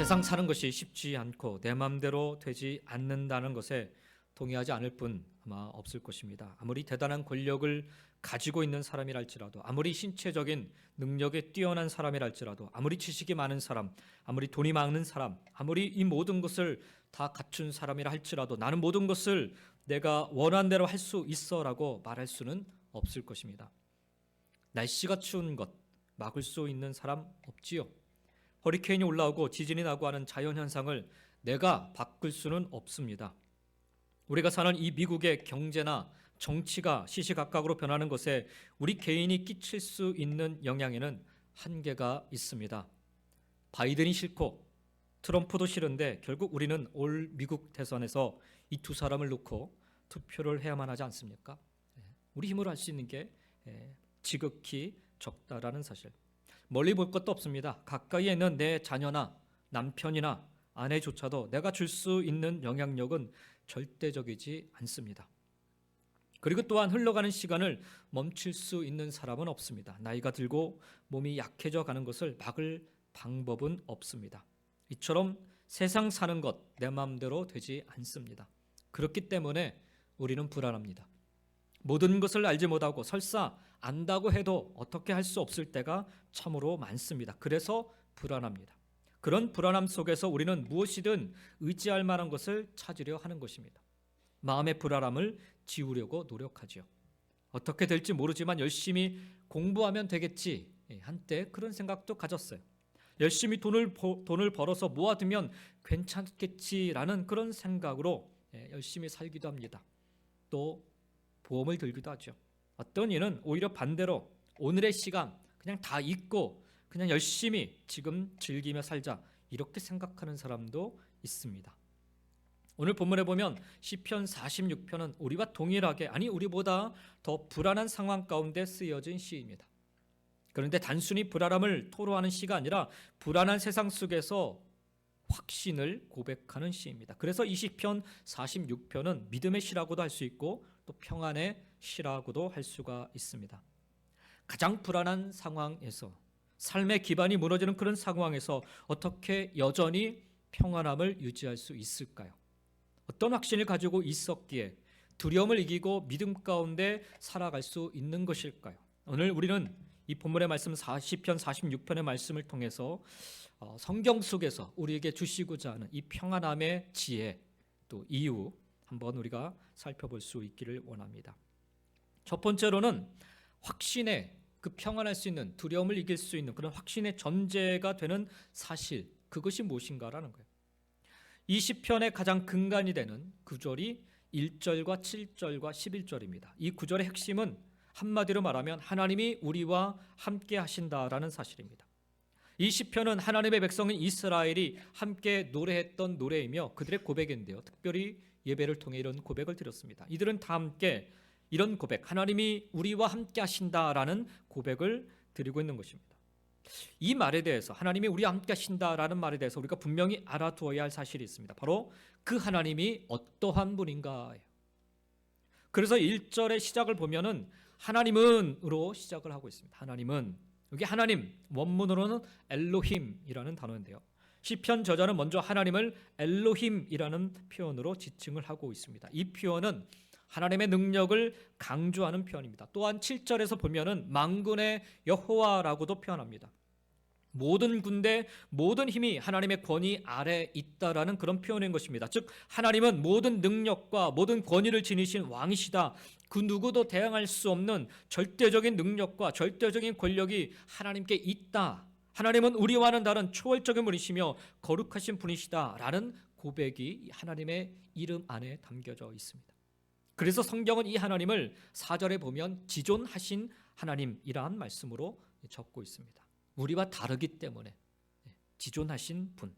세상 사는 것이 쉽지 않고 내 마음대로 되지 않는다는 것에 동의하지 않을 분 아마 없을 것입니다. 아무리 대단한 권력을 가지고 있는 사람이랄지라도, 아무리 신체적인 능력에 뛰어난 사람이랄지라도, 아무리 지식이 많은 사람, 아무리 돈이 많은 사람, 아무리 이 모든 것을 다 갖춘 사람이라 할지라도 나는 모든 것을 내가 원하는 대로 할 수 있어라고 말할 수는 없을 것입니다. 날씨가 추운 것 막을 수 있는 사람 없지요. 허리케인이 올라오고 지진이 나고 하는 자연현상을 내가 바꿀 수는 없습니다. 우리가 사는 이 미국의 경제나 정치가 시시각각으로 변하는 것에 우리 개인이 끼칠 수 있는 영향에는 한계가 있습니다. 바이든이 싫고 트럼프도 싫은데 결국 우리는 올 미국 대선에서 이 두 사람을 놓고 투표를 해야만 하지 않습니까? 우리 힘으로 할 수 있는 게 지극히 적다라는 사실. 멀리 볼 것도 없습니다. 가까이에 있는 내 자녀나 남편이나 아내조차도 내가 줄 수 있는 영향력은 절대적이지 않습니다. 그리고 또한 흘러가는 시간을 멈출 수 있는 사람은 없습니다. 나이가 들고 몸이 약해져 가는 것을 막을 방법은 없습니다. 이처럼 세상 사는 것 내 마음대로 되지 않습니다. 그렇기 때문에 우리는 불안합니다. 모든 것을 알지 못하고 설사 안다고 해도 어떻게 할 수 없을 때가 참으로 많습니다. 그래서 불안합니다. 그런 불안함 속에서 우리는 무엇이든 의지할 만한 것을 찾으려 하는 것입니다. 마음의 불안함을 지우려고 노력하죠. 어떻게 될지 모르지만 열심히 공부하면 되겠지. 한때 그런 생각도 가졌어요. 열심히 돈을 벌어서 모아두면 괜찮겠지라는 그런 생각으로 열심히 살기도 합니다. 또 보험을 들기도 하죠. 어떤 이는 오히려 반대로 오늘의 시간 그냥 다 잊고 그냥 열심히 지금 즐기며 살자 이렇게 생각하는 사람도 있습니다. 오늘 본문에 보면 시편 46편은 우리와 동일하게 아니 우리보다 더 불안한 상황 가운데 쓰여진 시입니다. 그런데 단순히 불안함을 토로하는 시가 아니라 불안한 세상 속에서 확신을 고백하는 시입니다. 그래서 이 시편 46편은 믿음의 시라고도 할 수 있고 또 평안의 시라고도 할 수가 있습니다. 가장 불안한 상황에서 삶의 기반이 무너지는 그런 상황에서 어떻게 여전히 평안함을 유지할 수 있을까요? 어떤 확신을 가지고 있었기에 두려움을 이기고 믿음 가운데 살아갈 수 있는 것일까요? 오늘 우리는 이 본문의 말씀 시편 46편의 말씀을 통해서 성경 속에서 우리에게 주시고자 하는 이 평안함의 지혜 또 이유 한번 우리가 살펴볼 수 있기를 원합니다. 첫 번째로는 확신의 그 평안할 수 있는 두려움을 이길 수 있는 그런 확신의 전제가 되는 사실 그것이 무엇인가라는 거예요. 이 시편의 가장 근간이 되는 구절이 1절과 7절과 11절입니다. 이 구절의 핵심은 한마디로 말하면 하나님이 우리와 함께 하신다라는 사실입니다. 이 시편은 하나님의 백성인 이스라엘이 함께 노래했던 노래이며 그들의 고백인데요. 특별히 예배를 통해 이런 고백을 드렸습니다. 이들은 다 함께 이런 고백, 하나님이 우리와 함께 하신다라는 고백을 드리고 있는 것입니다. 이 말에 대해서 하나님이 우리와 함께 하신다라는 말에 대해서 우리가 분명히 알아두어야 할 사실이 있습니다. 바로 그 하나님이 어떠한 분인가예요. 그래서 1절의 시작을 보면은 하나님은으로 시작을 하고 있습니다. 하나님은 여기 하나님 원문으로는 엘로힘이라는 단어인데요. 시편 저자는 먼저 하나님을 엘로힘이라는 표현으로 지칭을 하고 있습니다. 이 표현은 하나님의 능력을 강조하는 표현입니다. 또한 7절에서 보면은 만군의 여호와라고도 표현합니다. 모든 군대, 모든 힘이 하나님의 권위 아래 있다라는 그런 표현인 것입니다. 즉 하나님은 모든 능력과 모든 권위를 지니신 왕이시다. 그 누구도 대항할 수 없는 절대적인 능력과 절대적인 권력이 하나님께 있다. 하나님은 우리와는 다른 초월적인 분이시며 거룩하신 분이시다라는 고백이 하나님의 이름 안에 담겨져 있습니다. 그래서 성경은 이 하나님을 4절에 보면 지존하신 하나님이라는 말씀으로 적고 있습니다. 우리와 다르기 때문에 지존하신 분,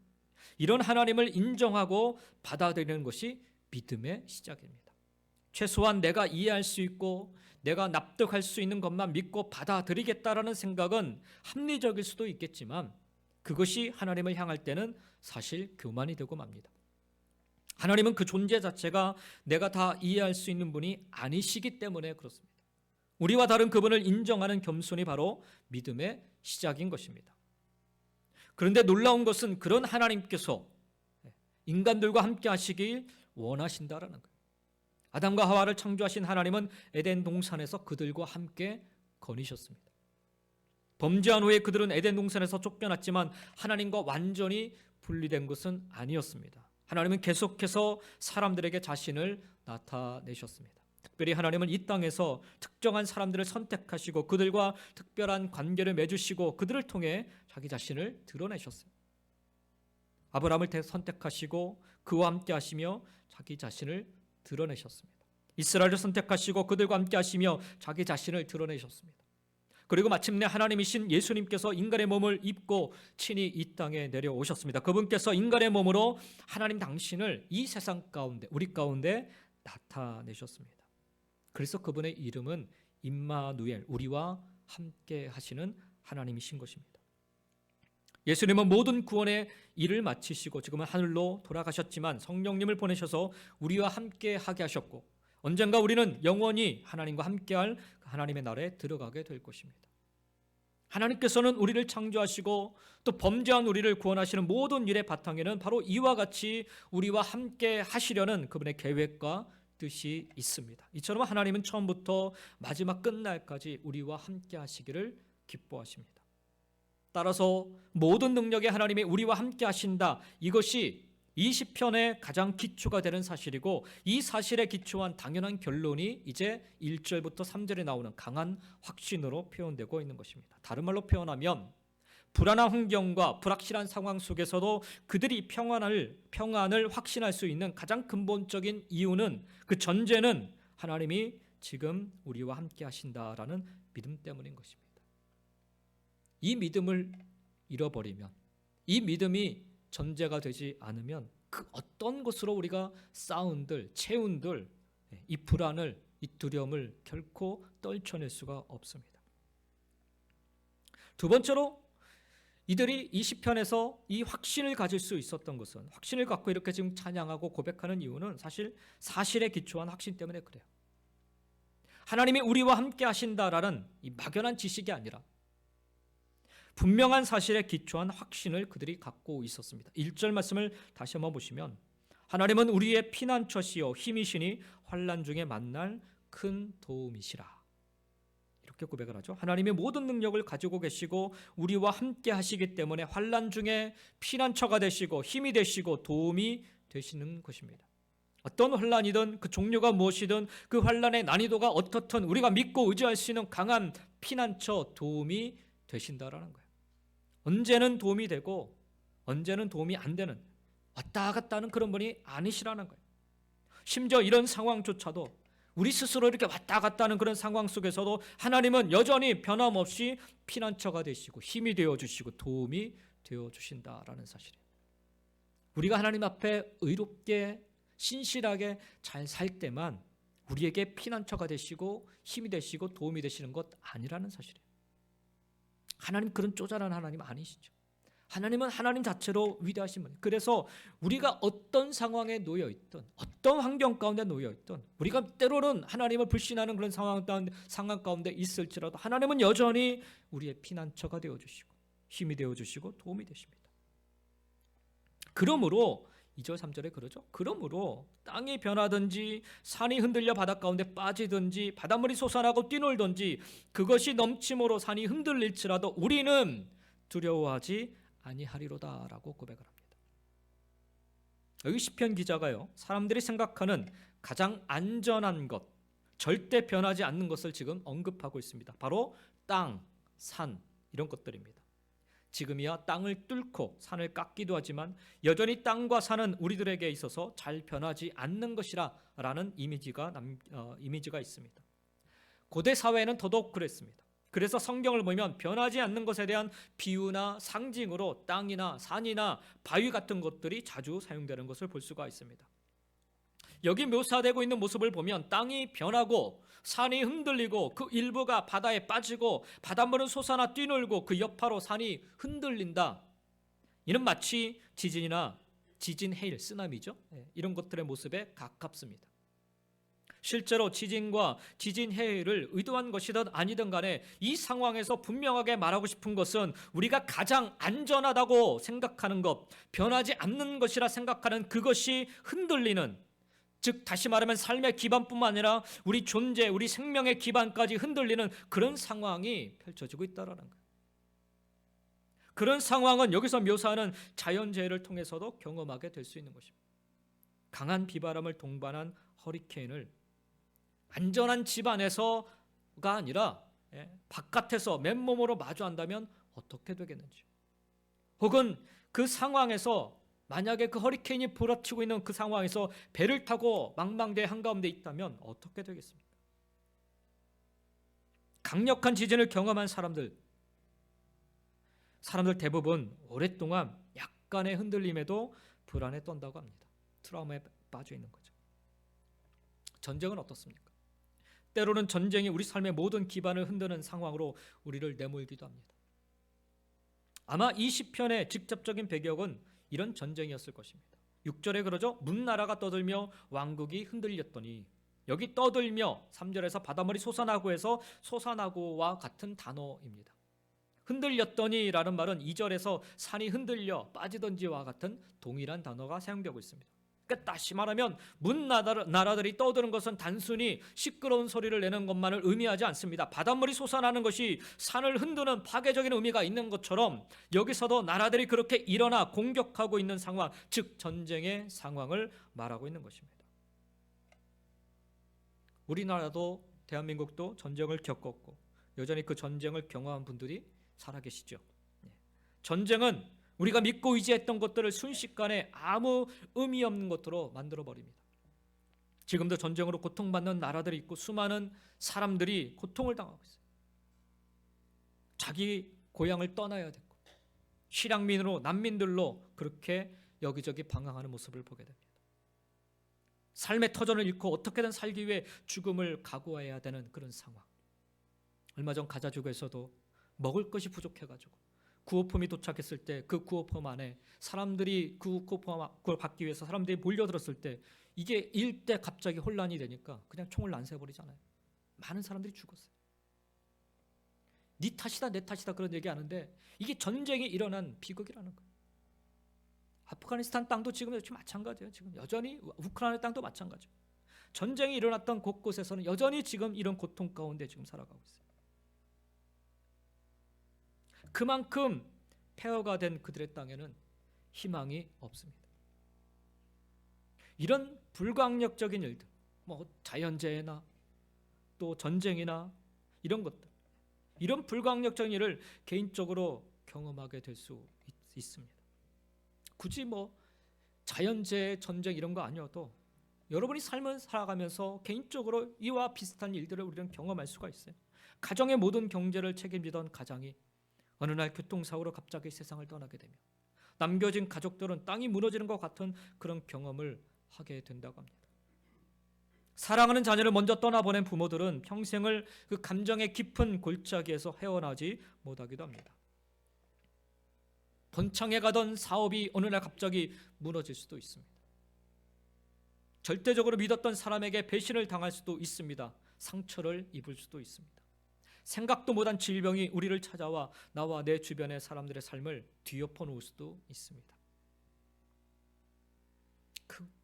이런 하나님을 인정하고 받아들이는 것이 믿음의 시작입니다. 최소한 내가 이해할 수 있고 내가 납득할 수 있는 것만 믿고 받아들이겠다라는 생각은 합리적일 수도 있겠지만 그것이 하나님을 향할 때는 사실 교만이 되고 맙니다. 하나님은 그 존재 자체가 내가 다 이해할 수 있는 분이 아니시기 때문에 그렇습니다. 우리와 다른 그분을 인정하는 겸손이 바로 믿음의 시작인 것입니다. 그런데 놀라운 것은 그런 하나님께서 인간들과 함께 하시길 원하신다라는 거예요. 아담과 하와를 창조하신 하나님은 에덴 동산에서 그들과 함께 거니셨습니다. 범죄한 후에 그들은 에덴 동산에서 쫓겨났지만 하나님과 완전히 분리된 것은 아니었습니다. 하나님은 계속해서 사람들에게 자신을 나타내셨습니다. 특별히 하나님은 이 땅에서 특정한 사람들을 선택하시고 그들과 특별한 관계를 맺으시고 그들을 통해 자기 자신을 드러내셨어요. 아브라함을 선택하시고 그와 함께 하시며 자기 자신을 드러내셨습니다. 이스라엘을 선택하시고 그들과 함께 하시며 자기 자신을 드러내셨습니다. 그리고 마침내 하나님이신 예수님께서 인간의 몸을 입고 친히 이 땅에 내려오셨습니다. 그분께서 인간의 몸으로 하나님 당신을 이 세상 가운데, 우리 가운데 나타내셨습니다. 그래서 그분의 이름은 임마누엘, 우리와 함께 하시는 하나님이신 것입니다. 예수님은 모든 구원의 일을 마치시고 지금은 하늘로 돌아가셨지만 성령님을 보내셔서 우리와 함께 하게 하셨고 언젠가 우리는 영원히 하나님과 함께할 하나님의 나라에 들어가게 될 것입니다. 하나님께서는 우리를 창조하시고 또 범죄한 우리를 구원하시는 모든 일의 바탕에는 바로 이와 같이 우리와 함께 하시려는 그분의 계획과 뜻이 있습니다. 이처럼 하나님은 처음부터 마지막 끝날까지 우리와 함께 하시기를 기뻐하십니다. 따라서 모든 능력의 하나님이 우리와 함께 하신다. 이것이 이 시편의 가장 기초가 되는 사실이고 이 사실에 기초한 당연한 결론이 이제 1절부터 3절에 나오는 강한 확신으로 표현되고 있는 것입니다. 다른 말로 표현하면 불안한 환경과 불확실한 상황 속에서도 그들이 평안을 확신할 수 있는 가장 근본적인 이유는 그 전제는 하나님이 지금 우리와 함께 하신다라는 믿음 때문인 것입니다. 이 믿음을 잃어버리면, 이 믿음이 전제가 되지 않으면 그 어떤 것으로 우리가 싸운들, 채운들 이 불안을, 이 두려움을 결코 떨쳐낼 수가 없습니다. 두 번째로 이들이 이 시편에서 이 확신을 가질 수 있었던 것은, 확신을 갖고 이렇게 지금 찬양하고 고백하는 이유는 사실 사실에 기초한 확신 때문에 그래요. 하나님이 우리와 함께 하신다라는 이 막연한 지식이 아니라 분명한 사실에 기초한 확신을 그들이 갖고 있었습니다. 1절 말씀을 다시 한번 보시면 하나님은 우리의 피난처시요 힘이시니 환난 중에 만날 큰 도움이시라. 이렇게 고백을 하죠. 하나님의 모든 능력을 가지고 계시고 우리와 함께 하시기 때문에 환난 중에 피난처가 되시고 힘이 되시고 도움이 되시는 것입니다. 어떤 환난이든 그 종류가 무엇이든 그 환난의 난이도가 어떻든 우리가 믿고 의지할 수 있는 강한 피난처, 도움이 되신다라는 거예요. 언제는 도움이 되고 언제는 도움이 안 되는, 왔다 갔다 하는 그런 분이 아니시라는 거예요. 심지어 이런 상황조차도 우리 스스로 이렇게 왔다 갔다 하는 그런 상황 속에서도 하나님은 여전히 변함없이 피난처가 되시고 힘이 되어주시고 도움이 되어주신다라는 사실이에요. 우리가 하나님 앞에 의롭게 신실하게 잘 살 때만 우리에게 피난처가 되시고 힘이 되시고 도움이 되시는 것 아니라는 사실이에요. 하나님 그런 쪼잔한 하나님 아니시죠. 하나님은 하나님 자체로 위대하신 분이에요. 그래서 우리가 어떤 상황에 놓여 있든 어떤 환경 가운데 놓여 있든 우리가 때로는 하나님을 불신하는 그런 상황 가운데 있을지라도 하나님은 여전히 우리의 피난처가 되어주시고 힘이 되어주시고 도움이 되십니다. 그러므로 2절 3절에 그러죠. 그러므로 땅이 변하든지 산이 흔들려 바닷 가운데 빠지든지 바닷물이 솟아나고 뛰놀든지 그것이 넘침으로 산이 흔들릴지라도 우리는 두려워하지 아니하리로다라고 고백을 합니다. 여기 시편 기자가요, 사람들이 생각하는 가장 안전한 것, 절대 변하지 않는 것을 지금 언급하고 있습니다. 바로 땅, 산 이런 것들입니다. 지금이야 땅을 뚫고 산을 깎기도 하지만 여전히 땅과 산은 우리들에게 있어서 잘 변하지 않는 것이라는 이미지가 있습니다. 고대 사회에는 더더욱 그랬습니다. 그래서 성경을 보면 변하지 않는 것에 대한 비유나 상징으로 땅이나 산이나 바위 같은 것들이 자주 사용되는 것을 볼 수가 있습니다. 여기 묘사되고 있는 모습을 보면 땅이 변하고 산이 흔들리고 그 일부가 바다에 빠지고 바닷물은 솟아나 뛰놀고 그 여파로 산이 흔들린다. 이는 마치 지진이나 지진, 해일, 쓰나미죠. 이런 것들의 모습에 가깝습니다. 실제로 지진과 지진 해를 의도한 것이든 아니든 간에 이 상황에서 분명하게 말하고 싶은 것은 우리가 가장 안전하다고 생각하는 것, 변하지 않는 것이라 생각하는 그것이 흔들리는, 즉 다시 말하면 삶의 기반뿐만 아니라 우리 존재, 우리 생명의 기반까지 흔들리는 그런 상황이 펼쳐지고 있다는 거예요. 그런 상황은 여기서 묘사하는 자연재해를 통해서도 경험하게 될 수 있는 것입니다. 강한 비바람을 동반한 허리케인을 안전한 집 안에서가 아니라 바깥에서 맨몸으로 마주한다면 어떻게 되겠는지, 혹은 그 상황에서 만약에 그 허리케인이 몰아치고 있는 그 상황에서 배를 타고 망망대해 한가운데 있다면 어떻게 되겠습니까? 강력한 지진을 경험한 사람들 대부분 오랫동안 약간의 흔들림에도 불안에 떤다고 합니다. 트라우마에 빠져 있는 거죠. 전쟁은 어떻습니까? 때로는 전쟁이 우리 삶의 모든 기반을 흔드는 상황으로 우리를 내몰기도 합니다. 아마 이 시편의 직접적인 배경은 이런 전쟁이었을 것입니다. 6절에 그러죠. 문나라가 떠들며 왕국이 흔들렸더니, 여기 떠들며 3절에서 바닷물이 솟아나고 해서 솟아나고와 같은 단어입니다. 흔들렸더니 라는 말은 2절에서 산이 흔들려 빠지던지와 같은 동일한 단어가 사용되고 있습니다. 그러니까 다시 말하면 문나라들이 떠드는 것은 단순히 시끄러운 소리를 내는 것만을 의미하지 않습니다. 바닷물이 솟아나는 것이 산을 흔드는 파괴적인 의미가 있는 것처럼 여기서도 나라들이 그렇게 일어나 공격하고 있는 상황, 즉 전쟁의 상황을 말하고 있는 것입니다. 우리나라도 대한민국도 전쟁을 겪었고 여전히 그 전쟁을 경험한 분들이 살아계시죠. 전쟁은 우리가 믿고 의지했던 것들을 순식간에 아무 의미 없는 것으로 만들어버립니다. 지금도 전쟁으로 고통받는 나라들이 있고 수많은 사람들이 고통을 당하고 있어요. 자기 고향을 떠나야 되고 실향민으로 난민들로 그렇게 여기저기 방황하는 모습을 보게 됩니다. 삶의 터전을 잃고 어떻게든 살기 위해 죽음을 각오해야 되는 그런 상황. 얼마 전 가자지구에서도 먹을 것이 부족해가지고 구호품이 도착했을 때 그 구호품 안에 사람들이 그 구호품을 받기 위해서 사람들이 몰려들었을 때 이게 일대 갑자기 혼란이 되니까 그냥 총을 난세해버리잖아요. 많은 사람들이 죽었어요. 네 탓이다 내 탓이다 그런 얘기하는데 이게 전쟁이 일어난 비극이라는 거예요. 아프가니스탄 땅도 지금 마찬가지예요. 지금 여전히 우크라이나 땅도 마찬가지예요. 전쟁이 일어났던 곳곳에서는 여전히 지금 이런 고통 가운데 지금 살아가고 있어요. 그만큼 폐허가 된 그들의 땅에는 희망이 없습니다. 이런 불가항력적인 일들, 자연재해나 또 전쟁이나 이런 것들, 이런 불가항력적인 일을 개인적으로 경험하게 될 수 있습니다. 굳이 자연재해, 전쟁 이런 거 아니어도 여러분이 삶을 살아가면서 개인적으로 이와 비슷한 일들을 우리는 경험할 수가 있어요. 가정의 모든 경제를 책임지던 가장이 어느 날 교통사고로 갑자기 세상을 떠나게 되며 남겨진 가족들은 땅이 무너지는 것 같은 그런 경험을 하게 된다고 합니다. 사랑하는 자녀를 먼저 떠나보낸 부모들은 평생을 그 감정의 깊은 골짜기에서 헤어나지 못하기도 합니다. 번창해 가던 사업이 어느 날 갑자기 무너질 수도 있습니다. 절대적으로 믿었던 사람에게 배신을 당할 수도 있습니다. 상처를 입을 수도 있습니다. 생각도 못한 질병이 우리를 찾아와 나와 내 주변의 사람들의 삶을 뒤엎어 놓을 수도 있습니다.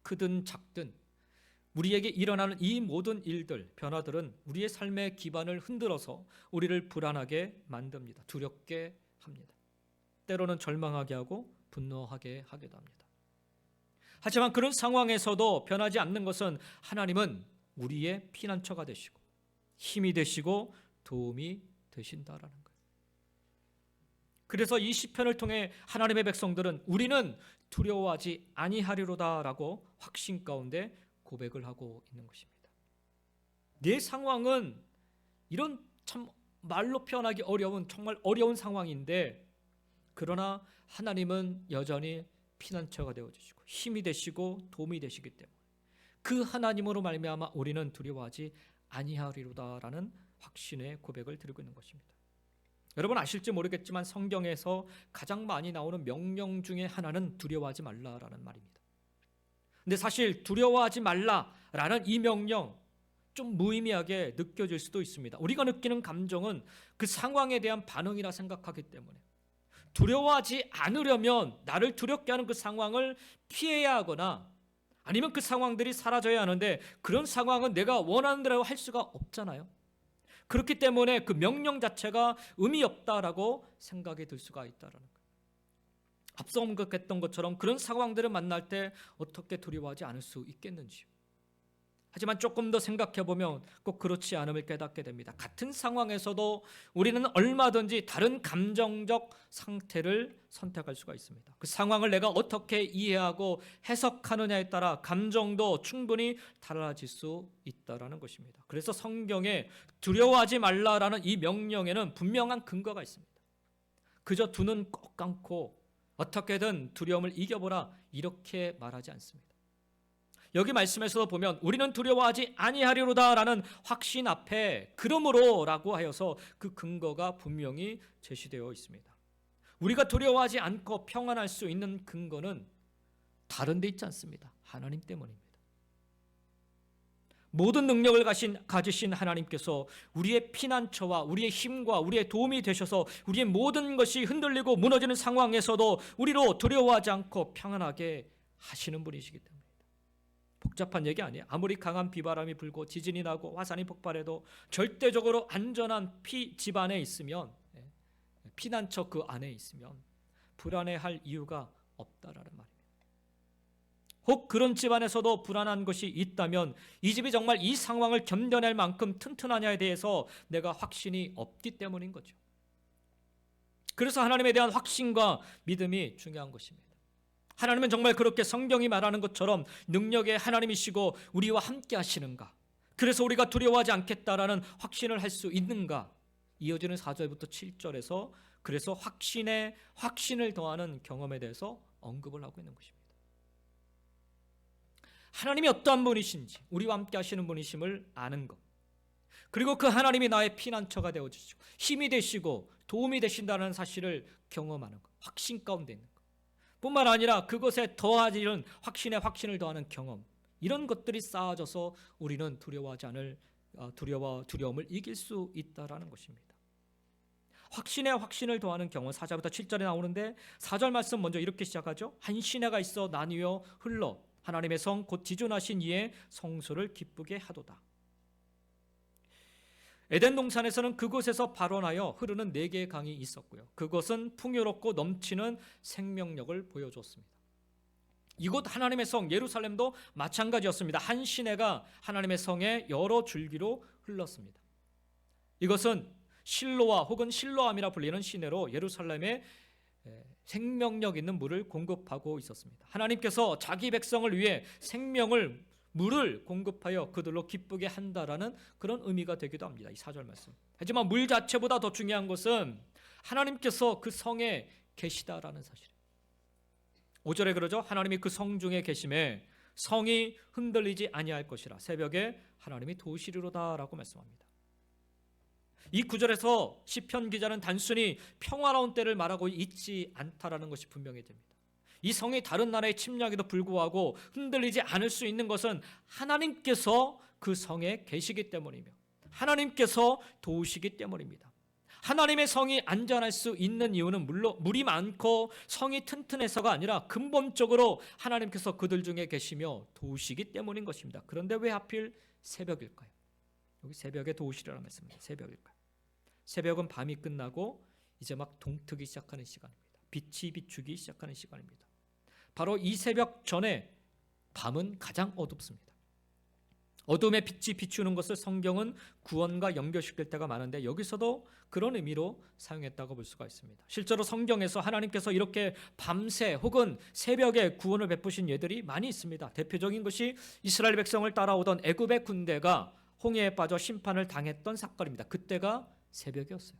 크든 작든 우리에게 일어나는 이 모든 일들, 변화들은 우리의 삶의 기반을 흔들어서 우리를 불안하게 만듭니다. 두렵게 합니다. 때로는 절망하게 하고 분노하게 하기도 합니다. 하지만 그런 상황에서도 변하지 않는 것은 하나님은 우리의 피난처가 되시고 힘이 되시고 도움이 되신다라는 거예요. 그래서 이 시편을 통해 하나님의 백성들은 우리는 두려워하지 아니하리로다라고 확신 가운데 고백을 하고 있는 것입니다. 내 상황은 이런 참 말로 표현하기 어려운 정말 어려운 상황인데 그러나 하나님은 여전히 피난처가 되어주시고 힘이 되시고 도움이 되시기 때문에 그 하나님으로 말미암아 우리는 두려워하지 아니하리로다라는 확신의 고백을 드리고 있는 것입니다. 여러분 아실지 모르겠지만 성경에서 가장 많이 나오는 명령 중에 하나는 두려워하지 말라라는 말입니다. 근데 사실 두려워하지 말라라는 이 명령, 좀 무의미하게 느껴질 수도 있습니다. 우리가 느끼는 감정은 그 상황에 대한 반응이라 생각하기 때문에 두려워하지 않으려면 나를 두렵게 하는 그 상황을 피해야 하거나 아니면 그 상황들이 사라져야 하는데 그런 상황은 내가 원하는 대로 할 수가 없잖아요. 그렇기 때문에 그 명령 자체가 의미 없다라고 생각이 들 수가 있다라는 거예요. 앞서 언급했던 것처럼 그런 상황들을 만날 때 어떻게 두려워하지 않을 수 있겠는지요. 하지만 조금 더 생각해보면 꼭 그렇지 않음을 깨닫게 됩니다. 같은 상황에서도 우리는 얼마든지 다른 감정적 상태를 선택할 수가 있습니다. 그 상황을 내가 어떻게 이해하고 해석하느냐에 따라 감정도 충분히 달라질 수 있다는 것입니다. 그래서 성경에 두려워하지 말라라는 이 명령에는 분명한 근거가 있습니다. 그저 두 눈 꼭 감고 어떻게든 두려움을 이겨보라 이렇게 말하지 않습니다. 여기 말씀에서도 보면 우리는 두려워하지 아니하리로다라는 확신 앞에 그러므로라고 하여서 그 근거가 분명히 제시되어 있습니다. 우리가 두려워하지 않고 평안할 수 있는 근거는 다른 데 있지 않습니다. 하나님 때문입니다. 모든 능력을 가지신 하나님께서 우리의 피난처와 우리의 힘과 우리의 도움이 되셔서 우리의 모든 것이 흔들리고 무너지는 상황에서도 우리로 두려워하지 않고 평안하게 하시는 분이시기 때문에 복잡한 얘기 아니에요. 아무리 강한 비바람이 불고 지진이 나고 화산이 폭발해도 절대적으로 안전한 집 안에 있으면, 피난처 그 안에 있으면 불안해할 이유가 없다라는 말입니다. 혹 그런 집 안에서도 불안한 것이 있다면 이 집이 정말 이 상황을 견뎌낼 만큼 튼튼하냐에 대해서 내가 확신이 없기 때문인 거죠. 그래서 하나님에 대한 확신과 믿음이 중요한 것입니다. 하나님은 정말 그렇게 성경이 말하는 것처럼 능력의 하나님이시고 우리와 함께 하시는가? 그래서 우리가 두려워하지 않겠다라는 확신을 할 수 있는가? 이어지는 4절부터 7절에서 그래서 확신을 더하는 경험에 대해서 언급을 하고 있는 것입니다. 하나님이 어떠한 분이신지 우리와 함께 하시는 분이심을 아는 것, 그리고 그 하나님이 나의 피난처가 되어주시고 힘이 되시고 도움이 되신다는 사실을 경험하는 것, 확신 가운데 있는 것 뿐만 아니라 그것에 더하지는 확신을 더하는 경험, 이런 것들이 쌓아져서 우리는 두려움을 이길 수 있다라는 것입니다. 확신을 더하는 경험, 4절부터 7절에 나오는데 4절 말씀 먼저 이렇게 시작하죠. 한 시내가 있어 나뉘어 흘러 하나님의 성 곧 지존하신 이의 성소를 기쁘게 하도다. 에덴 동산에서는 그곳에서 발원하여 흐르는 4개의 강이 있었고요. 그것은 풍요롭고 넘치는 생명력을 보여주었습니다. 이곳 하나님의 성 예루살렘도 마찬가지였습니다. 한 시내가 하나님의 성에 여러 줄기로 흘렀습니다. 이것은 실로아 혹은 실로암이라 불리는 시내로 예루살렘에 생명력 있는 물을 공급하고 있었습니다. 하나님께서 자기 백성을 위해 물을 공급하여 그들로 기쁘게 한다라는 그런 의미가 되기도 합니다. 이 4절 말씀. 하지만 물 자체보다 더 중요한 것은 하나님께서 그 성에 계시다라는 사실이에요. 5절에 그러죠. 하나님이 그 성 중에 계심에 성이 흔들리지 아니할 것이라 새벽에 하나님이 도우시리로다라고 말씀합니다. 이 9절에서 시편 기자는 단순히 평화로운 때를 말하고 있지 않다라는 것이 분명히 됩니다. 이 성이 다른 나라의 침략에도 불구하고 흔들리지 않을 수 있는 것은 하나님께서 그 성에 계시기 때문이며 하나님께서 도우시기 때문입니다. 하나님의 성이 안전할 수 있는 이유는 물론 물이 많고 성이 튼튼해서가 아니라 근본적으로 하나님께서 그들 중에 계시며 도우시기 때문인 것입니다. 그런데 왜 하필 새벽일까요? 여기 새벽에 도우시리라는 말씀입니다. 새벽일까요? 새벽은 밤이 끝나고 이제 막 동트기 시작하는 시간입니다. 빛이 비추기 시작하는 시간입니다. 바로 이 새벽 전에 밤은 가장 어둡습니다. 어둠에 빛이 비추는 것을 성경은 구원과 연결시킬 때가 많은데 여기서도 그런 의미로 사용했다고 볼 수가 있습니다. 실제로 성경에서 하나님께서 이렇게 밤새 혹은 새벽에 구원을 베푸신 예들이 많이 있습니다. 대표적인 것이 이스라엘 백성을 따라오던 애굽의 군대가 홍해에 빠져 심판을 당했던 사건입니다. 그때가 새벽이었어요.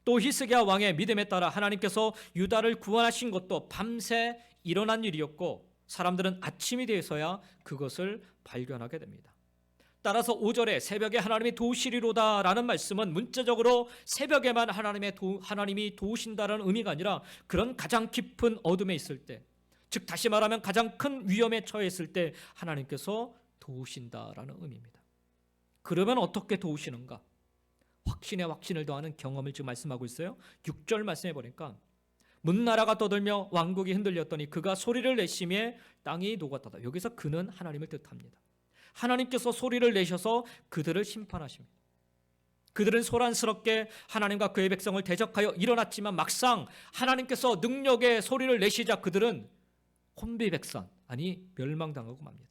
또 히스기야 왕의 믿음에 따라 하나님께서 유다를 구원하신 것도 밤새 일어난 일이었고 사람들은 아침이 되어서야 그것을 발견하게 됩니다. 따라서 5절에 새벽에 하나님이 도우시리로다라는 말씀은 문자적으로 새벽에만 하나님이 도우신다라는 의미가 아니라 그런 가장 깊은 어둠에 있을 때, 즉 다시 말하면 가장 큰 위험에 처해 있을 때 하나님께서 도우신다라는 의미입니다. 그러면 어떻게 도우시는가? 확신에 확신을 더하는 경험을 지금 말씀하고 있어요. 6절 말씀해 보니까 문나라가 떠들며 왕국이 흔들렸더니 그가 소리를 내심에 땅이 녹았다. 여기서 그는 하나님을 뜻합니다. 하나님께서 소리를 내셔서 그들을 심판하십니다. 그들은 소란스럽게 하나님과 그의 백성을 대적하여 일어났지만 막상 하나님께서 능력의 소리를 내시자 그들은 혼비백산, 아니 멸망당하고 맙니다.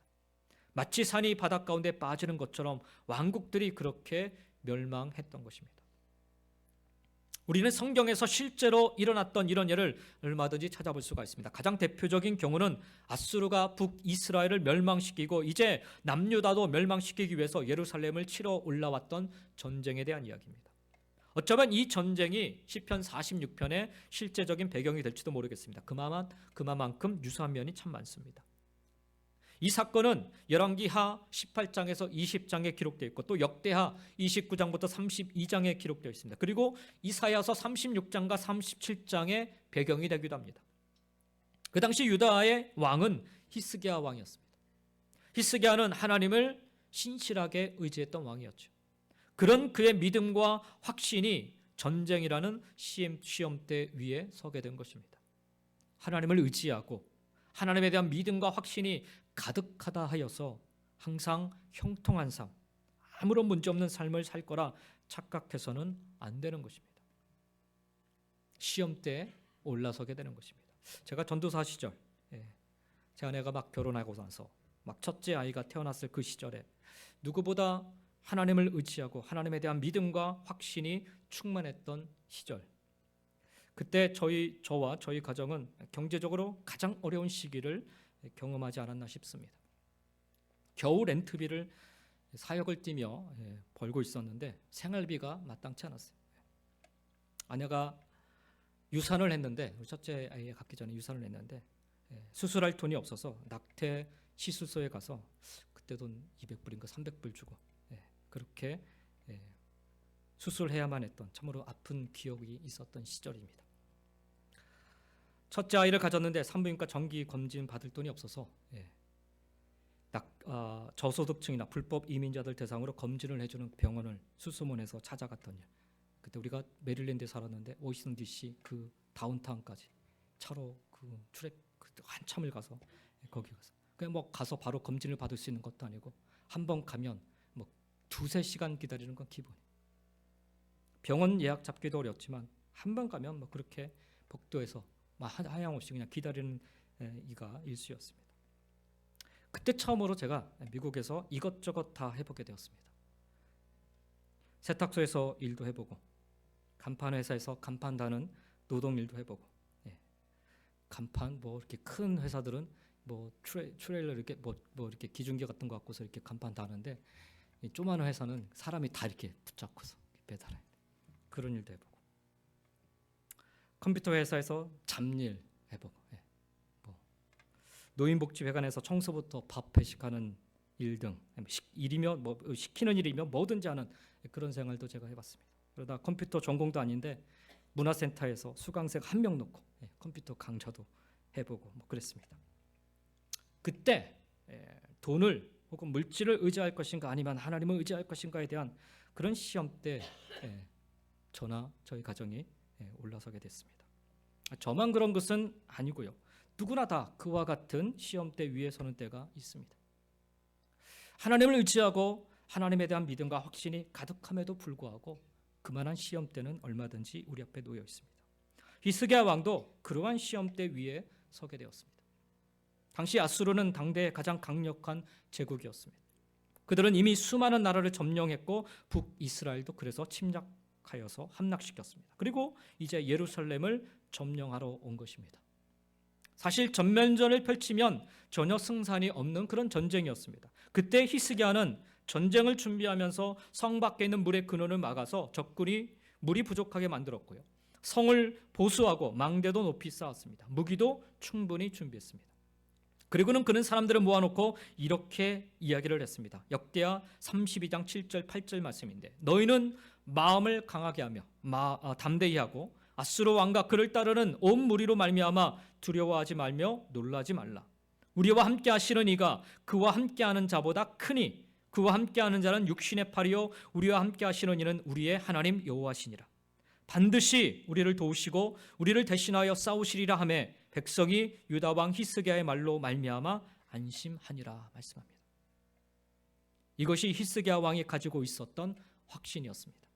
마치 산이 바닷 가운데 빠지는 것처럼 왕국들이 그렇게 멸망했던 것입니다. 우리는 성경에서 실제로 일어났던 이런 예를 얼마든지 찾아볼 수가 있습니다. 가장 대표적인 경우는 아수르가 북이스라엘을 멸망시키고 이제 남유다도 멸망시키기 위해서 예루살렘을 치러 올라왔던 전쟁에 대한 이야기입니다. 어쩌면 이 전쟁이 시편 46편의 실제적인 배경이 될지도 모르겠습니다. 그만큼 유사한 면이 참 많습니다. 이 사건은 열왕기하 18장에서 20장에 기록되어 있고 또 역대하 29장부터 32장에 기록되어 있습니다. 그리고 이사야서 36장과 37장의 배경이 되기도 합니다. 그 당시 유다의 왕은 히스기야 왕이었습니다. 히스기야는 하나님을 신실하게 의지했던 왕이었죠. 그런 그의 믿음과 확신이 전쟁이라는 시험대 위에 서게 된 것입니다. 하나님을 의지하고 하나님에 대한 믿음과 확신이 가득하다 하여서 항상 형통한 삶, 아무런 문제 없는 삶을 살 거라 착각해서는 안 되는 것입니다. 시험대에 올라서게 되는 것입니다. 제가 전도사 시절, 제 아내가 막 결혼하고 나서 막 첫째 아이가 태어났을 그 시절에 누구보다 하나님을 의지하고 하나님에 대한 믿음과 확신이 충만했던 시절, 그때 저와 저희 가정은 경제적으로 가장 어려운 시기를 경험하지 않았나 싶습니다. 겨우 렌트비를 사역을 뛰며 벌고 있었는데 생활비가 마땅치 않았어요. 아내가 유산을 했는데, 우리 첫째 아이 갖기 전에 유산을 했는데 수술할 돈이 없어서 낙태 시술소에 가서 그때 돈 200불인가 300불 주고 그렇게 수술해야만 했던 참으로 아픈 기억이 있었던 시절입니다. 첫째 아이를 가졌는데 산부인과 정기 검진 받을 돈이 없어서 저소득층이나 불법 이민자들 대상으로 검진을 해주는 병원을 수소문해서 찾아갔더니, 그때 우리가 메릴랜드에 살았는데 워싱턴 DC 그 다운타운까지 차로 한참을 가서 거기 가서 그냥 뭐 가서 바로 검진을 받을 수 있는 것도 아니고 한 번 가면 뭐 2-3시간 기다리는 건 기본. 병원 예약 잡기도 어렵지만 한 번 가면 뭐 그렇게 복도에서 하염없이 그냥 기다리는 이가 일수였습니다. 그때 처음으로 제가 미국에서 이것저것 다 해보게 되었습니다. 세탁소에서 일도 해보고, 간판 회사에서 간판 다는 노동 일도 해보고, 간판 뭐 이렇게 큰 회사들은 뭐 트레일러 이렇게 뭐 이렇게 기중기 같은 거 갖고서 이렇게 간판 다는데, 조그마한 회사는 사람이 다 이렇게 붙잡고서 배달해. 그런 일도 해보고, 컴퓨터 회사에서 잡일 해보고, 노인복지회관에서 청소부터 밥 회식하는 일 등 일이면 뭐 시키는 일이면 뭐든지 하는 그런 생활도 제가 해봤습니다. 그러다 컴퓨터 전공도 아닌데 문화센터에서 수강생 1명 놓고 컴퓨터 강좌도 해보고 뭐 그랬습니다. 그때 돈을 혹은 물질을 의지할 것인가 아니면 하나님을 의지할 것인가에 대한 그런 시험대 저나 저희 가정이 올라서게 됐습니다. 저만 그런 것은 아니고요. 누구나 다 그와 같은 시험대 위에 서는 때가 있습니다. 하나님을 의지하고 하나님에 대한 믿음과 확신이 가득함에도 불구하고 그만한 시험대는 얼마든지 우리 앞에 놓여 있습니다. 히스기야 왕도 그러한 시험대 위에 서게 되었습니다. 당시 아수르는 당대의 가장 강력한 제국이었습니다. 그들은 이미 수많은 나라를 점령했고 북이스라엘도 그래서 침략하여서 함락시켰습니다. 그리고 이제 예루살렘을 점령하러 온 것입니다. 사실 전면전을 펼치면 전혀 승산이 없는 그런 전쟁이었습니다. 그때 히스기야는 전쟁을 준비하면서 성 밖에 있는 물의 근원을 막아서 적군이 물이 부족하게 만들었고요. 성을 보수하고 망대도 높이 쌓았습니다. 무기도 충분히 준비했습니다. 그리고는 그는 사람들을 모아놓고 이렇게 이야기를 했습니다. 역대하 32장 7절 8절 말씀인데, 너희는 마음을 강하게 하며 담대히 하고 아수르 왕과 그를 따르는 온 무리로 말미암아 두려워하지 말며 놀라지 말라. 우리와 함께 하시는 이가 그와 함께하는 자보다 크니 그와 함께하는 자는 육신의 팔이요 우리와 함께하시는 이는 우리의 하나님 여호와시니라. 반드시 우리를 도우시고 우리를 대신하여 싸우시리라 하매 백성이 유다 왕 히스기야의 말로 말미암아 안심하니라 말씀합니다. 이것이 히스기야 왕이 가지고 있었던 확신이었습니다.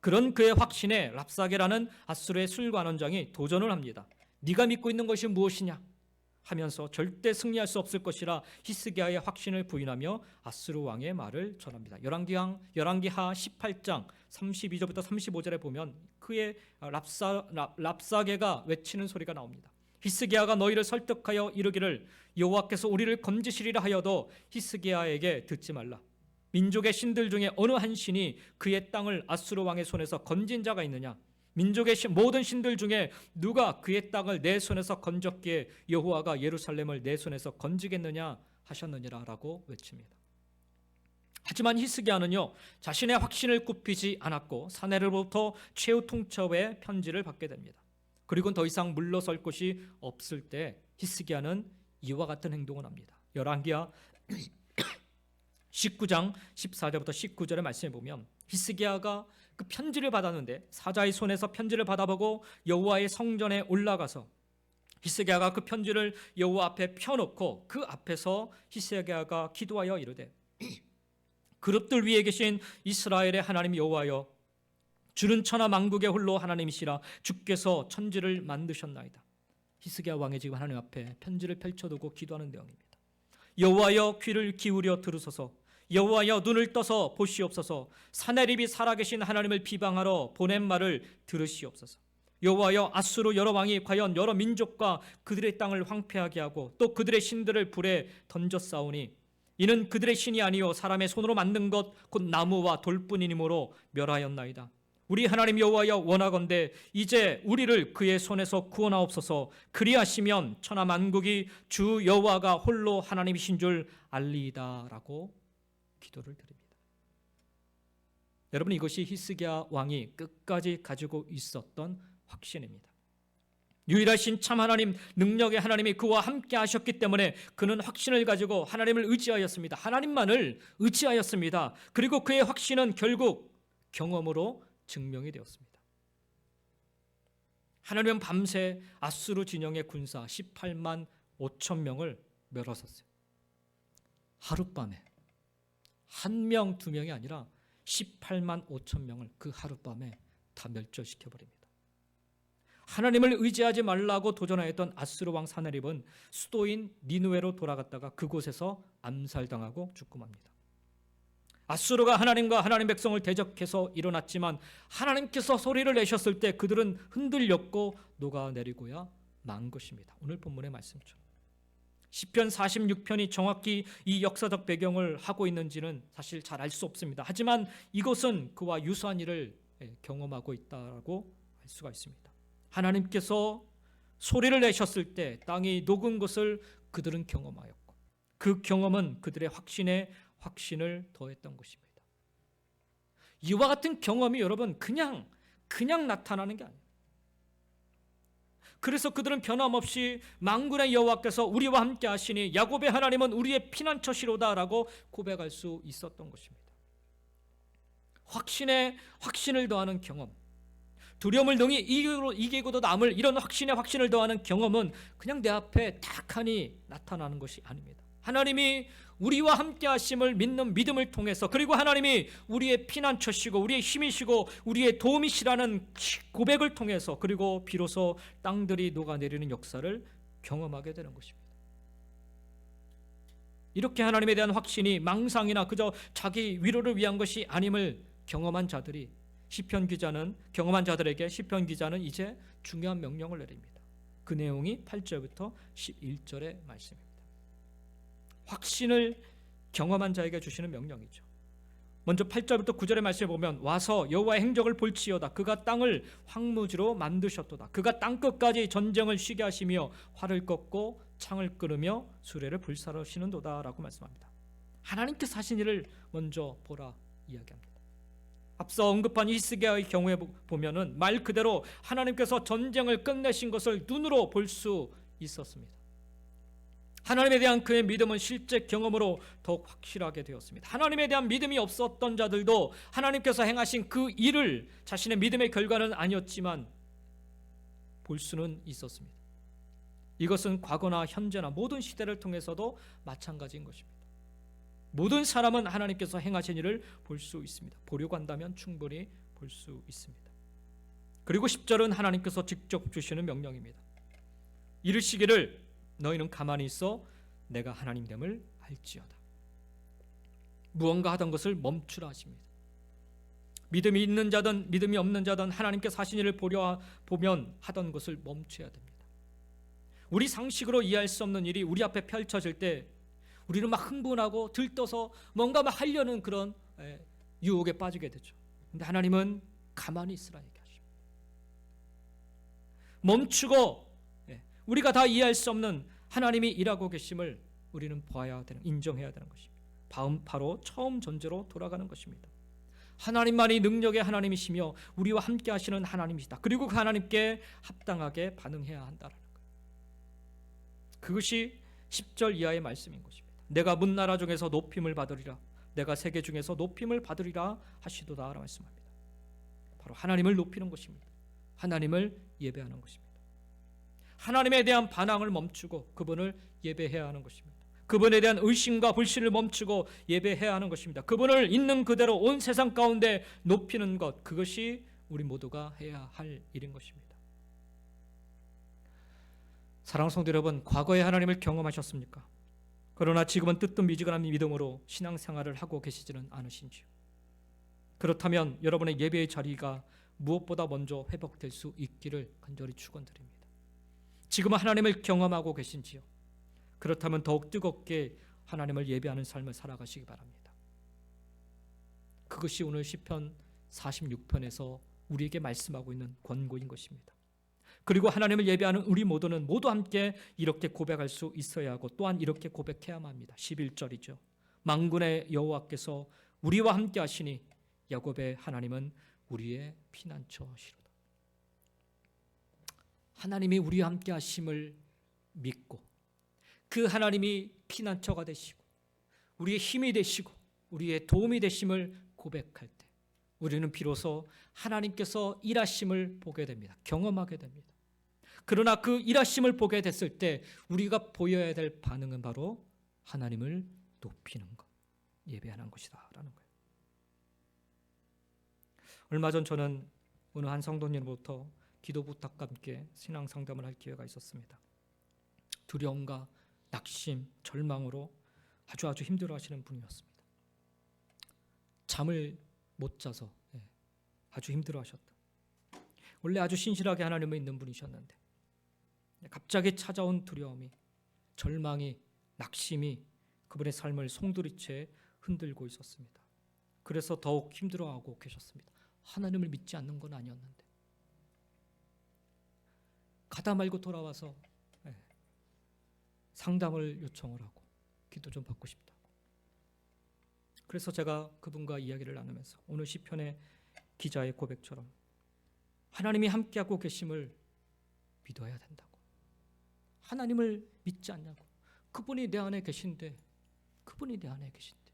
그런 그의 확신에 랍사게라는 아수르의 술관원장이 도전을 합니다. 네가 믿고 있는 것이 무엇이냐 하면서 절대 승리할 수 없을 것이라 히스기야의 확신을 부인하며 아수르 왕의 말을 전합니다. 열왕기하 18장 32절부터 35절에 보면 그의 랍사게가 외치는 소리가 나옵니다. 히스기야가 너희를 설득하여 이르기를 여호와께서 우리를 건지시리라 하여도 히스기야에게 듣지 말라. 민족의 신들 중에 어느 한 신이 그의 땅을 아수르 왕의 손에서 건진 자가 있느냐? 민족의 모든 신들 중에 누가 그의 땅을 내 손에서 건졌기에 여호와가 예루살렘을 내 손에서 건지겠느냐 하셨느니라 라고 외칩니다. 하지만 히스기야는요 자신의 확신을 굽히지 않았고 사내들로부터 최후 통첩의 편지를 받게 됩니다. 그리고 더 이상 물러설 곳이 없을 때 히스기야는 이와 같은 행동을 합니다. 열왕기하 19장 14절부터 19절의 말씀에 보면 히스기야가 그 편지를 받았는데 사자의 손에서 편지를 받아보고 여호와의 성전에 올라가서 히스기야가 그 편지를 여호와 앞에 펴놓고 그 앞에서 히스기야가 기도하여 이르되 그룹들 위에 계신 이스라엘의 하나님 여호와여 주는 천하 만국의 홀로 하나님이시라 주께서 천지를 만드셨나이다. 히스기야 왕이 지금 하나님 앞에 편지를 펼쳐두고 기도하는 내용입니다. 여호와여 귀를 기울여 들으소서. 여호와여 눈을 떠서 보시옵소서. 사내립이 살아계신 하나님을 비방하러 보낸 말을 들으시옵소서. 여호와여 아수르 여러 왕이 과연 여러 민족과 그들의 땅을 황폐하게 하고 또 그들의 신들을 불에 던졌사오니 이는 그들의 신이 아니요 사람의 손으로 만든 것 곧 나무와 돌뿐이므로 멸하였나이다. 우리 하나님 여호와여 원하건대 이제 우리를 그의 손에서 구원하옵소서. 그리하시면 천하 만국이 주 여호와가 홀로 하나님이신 줄 알리이다 라고 기도를 드립니다. 여러분 이것이 히스기야 왕이 끝까지 가지고 있었던 확신입니다. 유일하신 참 하나님 능력의 하나님이 그와 함께 하셨기 때문에 그는 확신을 가지고 하나님을 의지하였습니다. 하나님만을 의지하였습니다. 그리고 그의 확신은 결국 경험으로 증명이 되었습니다. 하나님은 밤새 아수르 진영의 군사 18만 5천 명을 멸하셨어요. 하룻밤에 한 명, 두 명이 아니라 18만 5천 명을 그 하룻밤에 다 멸절시켜버립니다. 하나님을 의지하지 말라고 도전하였던 아수르 왕 사네립은 수도인 니느웨로 돌아갔다가 그곳에서 암살당하고 죽고 맙니다. 아수르가 하나님과 하나님 백성을 대적해서 일어났지만 하나님께서 소리를 내셨을 때 그들은 흔들렸고 녹아내리고야 만 것입니다. 오늘 본문의 말씀처럼 시편 46편이 정확히 이 역사적 배경을 하고 있는지는 사실 잘 알 수 없습니다. 하지만 이것은 그와 유사한 일을 경험하고 있다고 알 수가 있습니다. 하나님께서 소리를 내셨을 때 땅이 녹은 것을 그들은 경험하였고 그 경험은 그들의 확신에 확신을 더했던 것입니다. 이와 같은 경험이 여러분 그냥 나타나는 게 아니에요. 그래서 그들은 변함없이 만군의 여호와께서 우리와 함께 하시니 야곱의 하나님은 우리의 피난처시로다라고 고백할 수 있었던 것입니다. 확신에 확신을 더하는 경험, 두려움을 능히 이기고도 남을 이런 확신에 확신을 더하는 경험은 그냥 내 앞에 탁하니 나타나는 것이 아닙니다. 하나님이 우리와 함께 하심을 믿는 믿음을 통해서 그리고 하나님이 우리의 피난처시고 우리의 힘이시고 우리의 도움이시라는 고백을 통해서 그리고 비로소 땅들이 녹아내리는 역사를 경험하게 되는 것입니다. 이렇게 하나님에 대한 확신이 망상이나 그저 자기 위로를 위한 것이 아님을 경험한 자들이 경험한 자들에게 시편 기자는 이제 중요한 명령을 내립니다. 그 내용이 8절부터 11절의 말씀입니다. 확신을 경험한 자에게 주시는 명령이죠. 먼저 8절부터 9절의 말씀에 보면 와서 여호와의 행적을 볼지어다. 그가 땅을 황무지로 만드셨도다. 그가 땅끝까지 전쟁을 쉬게 하시며 활을 꺾고 창을 끄르며 수레를 불사르시는도다 라고 말씀합니다. 하나님께서 하신 일을 먼저 보라 이야기합니다. 앞서 언급한 히스기야의 경우에 보면은 말 그대로 하나님께서 전쟁을 끝내신 것을 눈으로 볼 수 있었습니다. 하나님에 대한 그의 믿음은 실제 경험으로 더욱 확실하게 되었습니다. 하나님에 대한 믿음이 없었던 자들도 하나님께서 행하신 그 일을 자신의 믿음의 결과는 아니었지만 볼 수는 있었습니다. 이것은 과거나 현재나 모든 시대를 통해서도 마찬가지인 것입니다. 모든 사람은 하나님께서 행하신 일을 볼 수 있습니다. 보려고 한다면 충분히 볼 수 있습니다. 그리고 10절은 하나님께서 직접 주시는 명령입니다. 이르시기를 너희는 가만히 있어 내가 하나님됨을 알지어다. 무언가 하던 것을 멈추라 하십니다. 믿음이 있는 자든 믿음이 없는 자든 하나님께서 하신 일을 보면 하던 것을 멈춰야 됩니다. 우리 상식으로 이해할 수 없는 일이 우리 앞에 펼쳐질 때 우리는 막 흥분하고 들떠서 뭔가 막 하려는 그런 유혹에 빠지게 되죠. 그런데 하나님은 가만히 있으라 얘기하십니다. 멈추고 우리가 다 이해할 수 없는 하나님이 일하고 계심을 우리는 봐야 되는, 인정해야 되는 것입니다. 바로 처음 전제로 돌아가는 것입니다. 하나님만이 능력의 하나님이시며 우리와 함께 하시는 하나님이시다. 그리고 그 하나님께 합당하게 반응해야 한다는 거예요. 그것이 10절 이하의 말씀인 것입니다. 내가 문나라 중에서 높임을 받으리라, 내가 세계 중에서 높임을 받으리라 하시도다 라고 말씀합니다. 바로 하나님을 높이는 것입니다. 하나님을 예배하는 것입니다. 하나님에 대한 반항을 멈추고 그분을 예배해야 하는 것입니다. 그분에 대한 의심과 불신을 멈추고 예배해야 하는 것입니다. 그분을 있는 그대로 온 세상 가운데 높이는 것, 그것이 우리 모두가 해야 할 일인 것입니다. 사랑하는 성도 여러분, 과거에 하나님을 경험하셨습니까? 그러나 지금은 뜨뜻미지근한 믿음으로 신앙생활을 하고 계시지는 않으신지요? 그렇다면 여러분의 예배의 자리가 무엇보다 먼저 회복될 수 있기를 간절히 축원드립니다. 지금은 하나님을 경험하고 계신지요? 그렇다면 더욱 뜨겁게 하나님을 예배하는 삶을 살아가시기 바랍니다. 그것이 오늘 시편 46편에서 우리에게 말씀하고 있는 권고인 것입니다. 그리고 하나님을 예배하는 우리 모두는 모두 함께 이렇게 고백할 수 있어야 하고 또한 이렇게 고백해야만 합니다. 11절이죠. 만군의 여호와께서 우리와 함께 하시니 야곱의 하나님은 우리의 피난처시로다. 하나님이 우리와 함께 하심을 믿고 그 하나님이 피난처가 되시고 우리의 힘이 되시고 우리의 도움이 되심을 고백할 때 우리는 비로소 하나님께서 일하심을 보게 됩니다. 경험하게 됩니다. 그러나 그 일하심을 보게 됐을 때 우리가 보여야 될 반응은 바로 하나님을 높이는 것, 예배하는 것이다 라는 거예요. 얼마 전 저는 어느 한 성도님으로부터 기도 부탁과 함께 신앙 상담을 할 기회가 있었습니다. 두려움과 낙심, 절망으로 아주 힘들어하시는 분이었습니다. 잠을 못 자서 아주 힘들어하셨다. 원래 아주 신실하게 하나님을 믿는 분이셨는데 갑자기 찾아온 두려움이, 절망이, 낙심이 그분의 삶을 송두리째 흔들고 있었습니다. 그래서 더욱 힘들어하고 계셨습니다. 하나님을 믿지 않는 건 아니었는데 가다 말고 돌아와서 상담을 요청을 하고 기도 좀 받고 싶다고. 그래서 제가 그분과 이야기를 나누면서 오늘 시편의 기자의 고백처럼 하나님이 함께하고 계심을 믿어야 된다고. 하나님을 믿지 않냐고. 그분이 내 안에 계신데, 그분이 내 안에 계신데.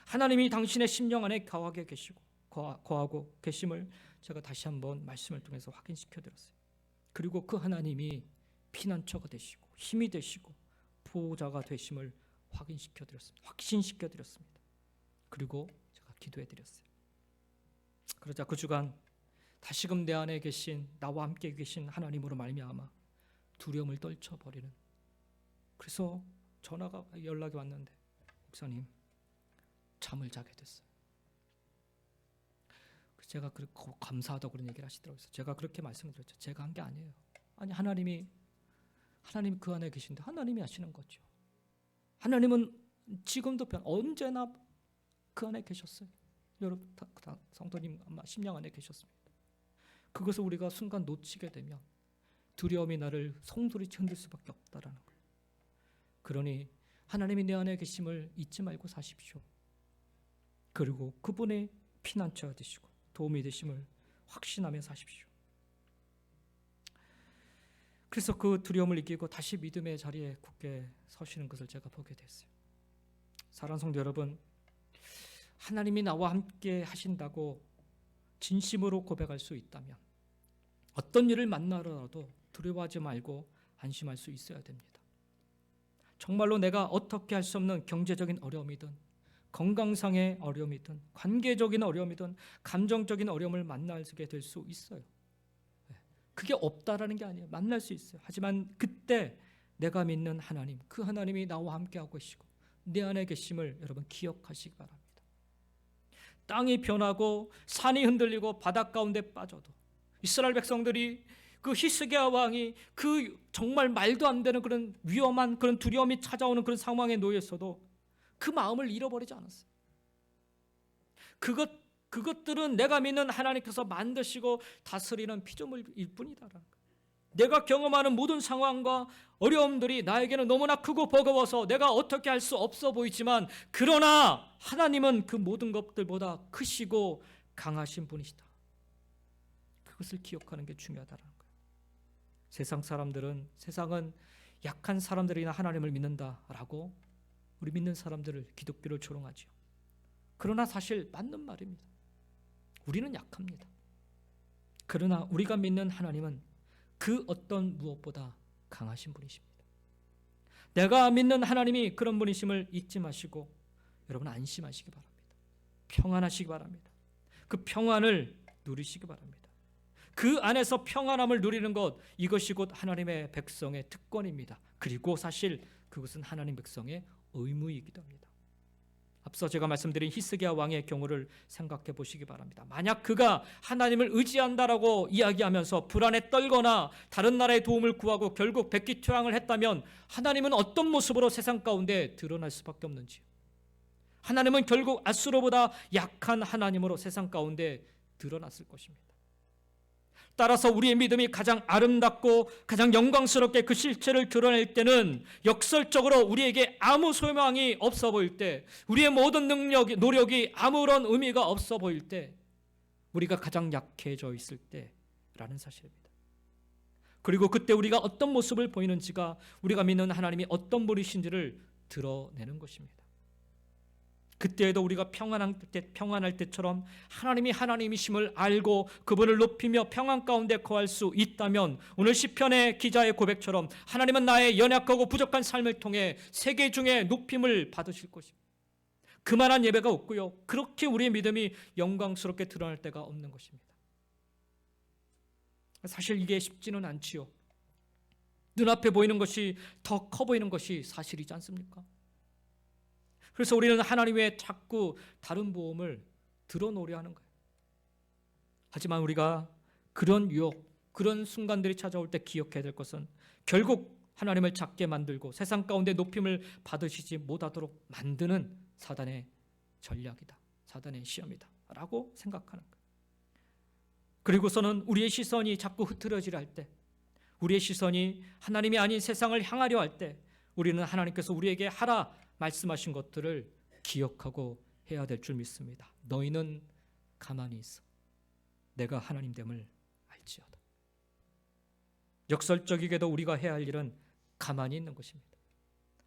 하나님이 당신의 심령 안에 거하게 계시고 거하고 계심을 제가 다시 한번 말씀을 통해서 확인시켜 드렸어요. 그리고 그 하나님이 피난처가 되시고 힘이 되시고 보호자가 되심을 확인시켜 드렸습니다. 확신시켜 드렸습니다. 그리고 제가 기도해 드렸어요. 그러자 그 주간 다시금 내 안에 계신, 나와 함께 계신 하나님으로 말미암아 두려움을 떨쳐버리는, 그래서 연락이 왔는데 목사님 잠을 자게 됐어요. 제가 그렇게 감사하다고 그런 얘기를 하시더라고요. 제가 그렇게 말씀을 드렸죠. 제가 한 게 아니에요. 아니 하나님 그 안에 계신데 하나님이 하시는 거죠. 하나님은 지금도 언제나 그 안에 계셨어요. 여러분 다 성도님 아마 심령 안에 계셨습니다. 그것을 우리가 순간 놓치게 되면 두려움이 나를 송두리째 흔들 수밖에 없다라는 거예요. 그러니 하나님이 내 안에 계심을 잊지 말고 사십시오. 그리고 그분의 피난처가 되시고 도움이 되심을 확신하며 사십시오. 그래서 그 두려움을 이기고 다시 믿음의 자리에 굳게 서시는 것을 제가 보게 됐어요. 사랑하는 성도 여러분, 하나님이 나와 함께 하신다고 진심으로 고백할 수 있다면 어떤 일을 만나더라도 두려워하지 말고 안심할 수 있어야 됩니다. 정말로 내가 어떻게 할 수 없는 경제적인 어려움이든 건강상의 어려움이든 관계적인 어려움이든 감정적인 어려움을 만나게 될 수 있어요. 그게 없다라는 게 아니에요. 만날 수 있어요. 하지만 그때 내가 믿는 하나님, 그 하나님이 나와 함께하고 계시고 내 안에 계심을 여러분 기억하시기 바랍니다. 땅이 변하고 산이 흔들리고 바다 가운데 빠져도 이스라엘 백성들이 그 히스기야 왕이 그 정말 말도 안 되는 그런 위험한 그런 두려움이 찾아오는 그런 상황에 놓여서도 그 마음을 잃어버리지 않았어요. 그것들은 내가 믿는 하나님께서 만드시고 다스리는 피조물일 뿐이다라는 거예요. 내가 경험하는 모든 상황과 어려움들이 나에게는 너무나 크고 버거워서 내가 어떻게 할 수 없어 보이지만, 그러나 하나님은 그 모든 것들보다 크시고 강하신 분이시다. 그것을 기억하는 게 중요하다는 거예요. 세상은 약한 사람들이나 하나님을 믿는다라고 우리 믿는 사람들을, 기독교를 조롱하죠. 그러나 사실 맞는 말입니다. 우리는 약합니다. 그러나 우리가 믿는 하나님은 그 어떤 무엇보다 강하신 분이십니다. 내가 믿는 하나님이 그런 분이심을 잊지 마시고 여러분 안심하시기 바랍니다. 평안하시기 바랍니다. 그 평안을 누리시기 바랍니다. 그 안에서 평안함을 누리는 것, 이것이 곧 하나님의 백성의 특권입니다. 그리고 사실 그것은 하나님 백성의 의무이기도 합니다. 앞서 제가 말씀드린 히스기야 왕의 경우를 생각해 보시기 바랍니다. 만약 그가 하나님을 의지한다라고 이야기하면서 불안에 떨거나 다른 나라의 도움을 구하고 결국 백기투항을 했다면 하나님은 어떤 모습으로 세상 가운데 드러날 수밖에 없는지요. 하나님은 결국 아수르보다 약한 하나님으로 세상 가운데 드러났을 것입니다. 따라서 우리의 믿음이 가장 아름답고 가장 영광스럽게 그 실체를 드러낼 때는, 역설적으로 우리에게 아무 소망이 없어 보일 때, 우리의 모든 노력이 아무런 의미가 없어 보일 때, 우리가 가장 약해져 있을 때라는 사실입니다. 그리고 그때 우리가 어떤 모습을 보이는지가 우리가 믿는 하나님이 어떤 분이신지를 드러내는 것입니다. 그때에도 우리가 평안할 때처럼 하나님이 하나님이심을 알고 그분을 높이며 평안 가운데 거할 수 있다면, 오늘 시편의 기자의 고백처럼 하나님은 나의 연약하고 부족한 삶을 통해 세계 중에 높임을 받으실 것입니다. 그만한 예배가 없고요, 그렇게 우리의 믿음이 영광스럽게 드러날 때가 없는 것입니다. 사실 이게 쉽지는 않지요. 눈앞에 보이는 것이 더 커 보이는 것이 사실이지 않습니까? 그래서 우리는 하나님 외에 자꾸 다른 보험을 들어놓으려 하는 거예요. 하지만 우리가 그런 유혹, 그런 순간들이 찾아올 때 기억해야 될 것은, 결국 하나님을 작게 만들고 세상 가운데 높임을 받으시지 못하도록 만드는 사단의 전략이다, 사단의 시험이다 라고 생각하는 거예요. 그리고서는 우리의 시선이 자꾸 흐트러지려 할 때, 우리의 시선이 하나님이 아닌 세상을 향하려 할 때, 우리는 하나님께서 우리에게 하라 말씀하신 것들을 기억하고 해야 될 줄 믿습니다. 너희는 가만히 있어, 내가 하나님됨을 알지어다. 역설적이게도 우리가 해야 할 일은 가만히 있는 것입니다.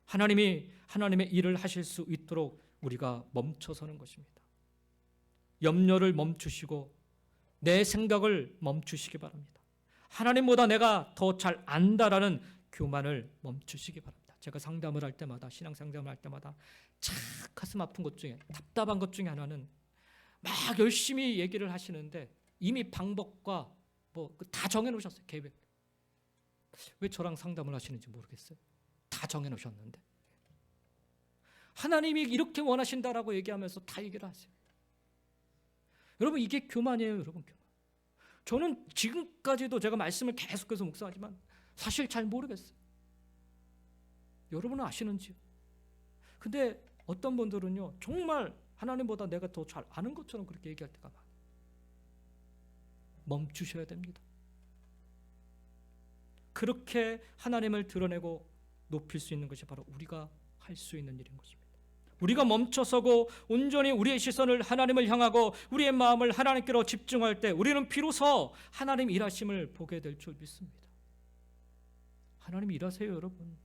하나님이 하나님의 일을 하실 수 있도록 우리가 멈춰서는 것입니다. 염려를 멈추시고 내 생각을 멈추시기 바랍니다. 하나님보다 내가 더 잘 안다라는 교만을 멈추시기 바랍니다. 제가 상담을 할 때마다, 신앙 상담을 할 때마다 참 가슴 아픈 것 중에, 답답한 것 중에 하나는, 막 열심히 얘기를 하시는데 이미 방법과 뭐 다 정해놓으셨어요. 계획. 왜 저랑 상담을 하시는지 모르겠어요. 다 정해놓으셨는데 하나님이 이렇게 원하신다라고 얘기하면서 다 얘기를 하세요. 여러분, 이게 교만이에요. 여러분, 교만. 저는 지금까지도 제가 말씀을 계속해서 묵상하지만 사실 잘 모르겠어요. 여러분은 아시는지요? 근데 어떤 분들은요, 정말 하나님보다 내가 더 잘 아는 것처럼 그렇게 얘기할 때가 많아요. 멈추셔야 됩니다. 그렇게 하나님을 드러내고 높일 수 있는 것이 바로 우리가 할 수 있는 일인 것입니다. 우리가 멈춰서고 온전히 우리의 시선을 하나님을 향하고 우리의 마음을 하나님께로 집중할 때, 우리는 비로소 하나님 일하심을 보게 될 줄 믿습니다. 하나님 일하세요, 여러분.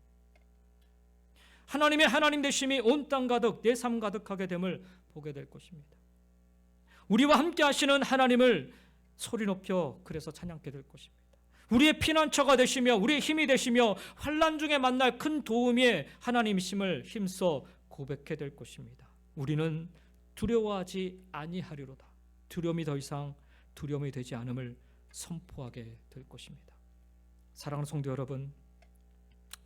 하나님의 하나님 되심이 온 땅 가득 내 삶 가득하게 됨을 보게 될 것입니다. 우리와 함께 하시는 하나님을 소리 높여 그래서 찬양하게 될 것입니다. 우리의 피난처가 되시며 우리의 힘이 되시며 환난 중에 만날 큰 도움이 하나님이심을 힘써 고백해 될 것입니다. 우리는 두려워하지 아니하리로다. 두려움이 더 이상 두려움이 되지 않음을 선포하게 될 것입니다. 사랑하는 성도 여러분,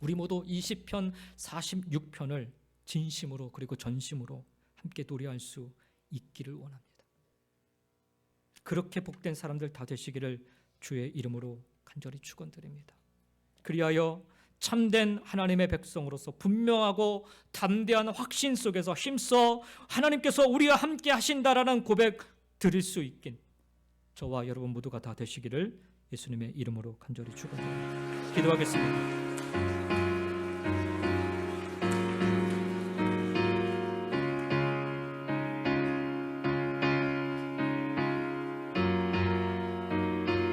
우리 모두 20편 46편을 진심으로 그리고 전심으로 함께 노래할 수 있기를 원합니다. 그렇게 복된 사람들 다 되시기를 주의 이름으로 간절히 축원드립니다. 그리하여 참된 하나님의 백성으로서 분명하고 담대한 확신 속에서 힘써 하나님께서 우리와 함께 하신다라는 고백 드릴 수 있긴 저와 여러분 모두가 다 되시기를 예수님의 이름으로 간절히 축원드립니다. 기도하겠습니다.